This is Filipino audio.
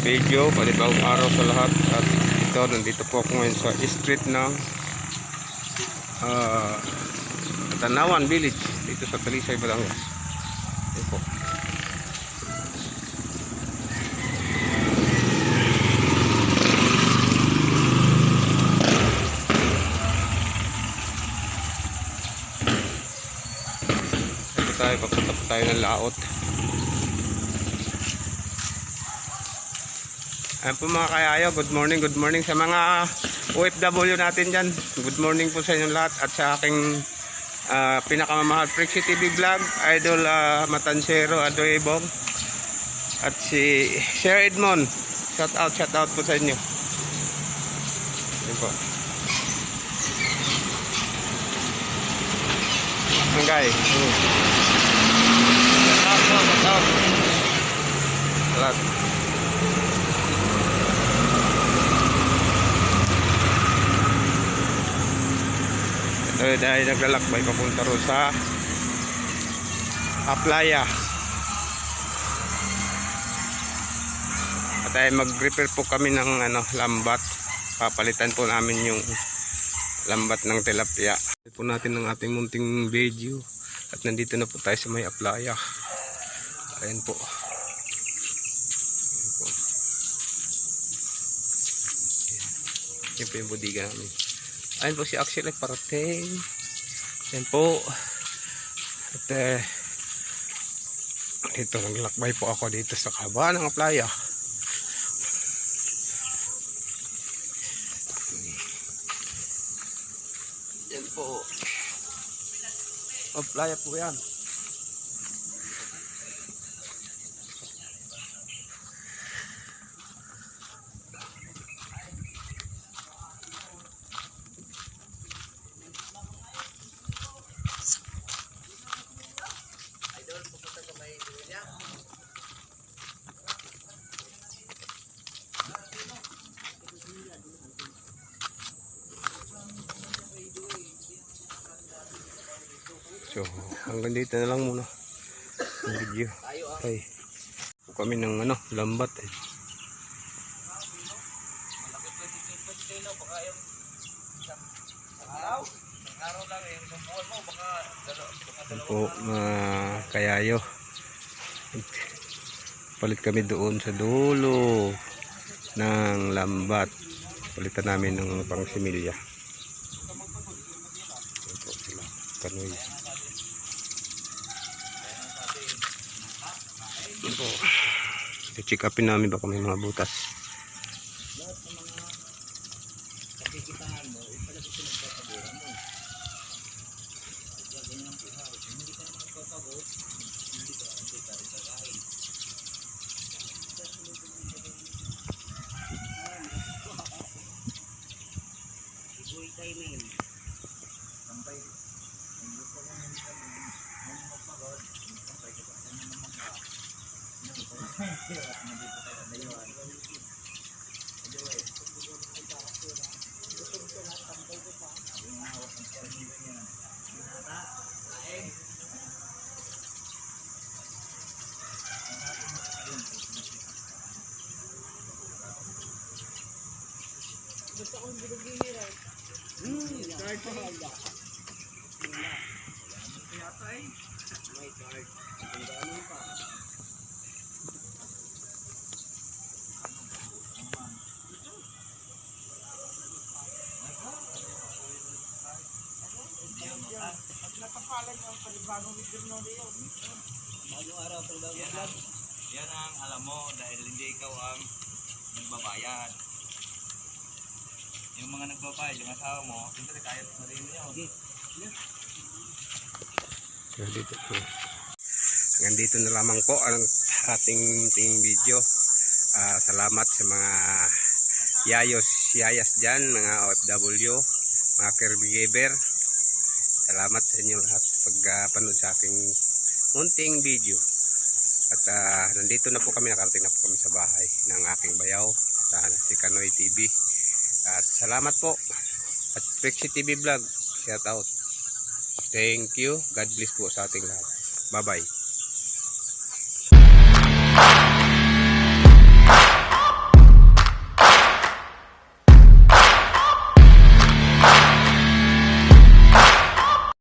video, panibagong araw sa lahat. At ito, nandito po ako ngayon sa street ng Tanawan Village dito sa Talisay, Batangas. Ito po. Papunta po tayo ng laot. Ayan po mga kayayo, good morning sa mga OFW natin dyan. Good morning po sa inyong lahat at sa aking pinakamamahal Prexy TV Vlog, Idol Matansero Adoebong at si Sir Edmond. Shout out po sa inyo. Ayan po. Hanggang shout out. Salat. Ito dahil naglalakbay papunta ro sa Aplaya. At ay mag-repair po kami ng lambat. Papalitan po namin yung lambat ng tilapia. Po natin ng ating munting video. At nandito na po tayo sa may Aplaya. Ayan po. Ayan po. Ayan po yung bodega namin. Ayan po si Axel ay parating. Ayan po. At dito naglakbay po ako dito sa kabaan ng Aplaya. Ayan po. Aplaya po yan. So, hanggang dito na lang muna ang video. Okay. Kami ng lambat eh. Ito po kayayo. Palit kami doon sa dulo ng lambat. Palitan namin ng pang similya. Ito po sila. Kanoy. Po. I-check upin namin baka may mga butas. Gusto kong bilog-bilog rin. Card pa handa. Wala. Yata eh. May card. Ang ganun pa. At nakapalan yung panibagong video na rin. Bagong araw sa vlog. Yan ang alam mo dahil hindi ikaw ang nagbabayad. Yung mga nagbabayad, yung asawa mo, siyempre kaya mo rin yun. So, dito po. Hanggang dito na lamang po ang ating video. Salamat sa mga yayas dyan, mga OFW, mga caregiver. Salamat sa inyo lahat sa pagpanood sa aking munting video. At nandito na po kami, nakarating na po kami sa bahay ng aking bayaw, si Kanoy TV. At salamat po. At Prexy TV Vlog, shout out. Thank you. God bless po sa ating lahat. Bye bye.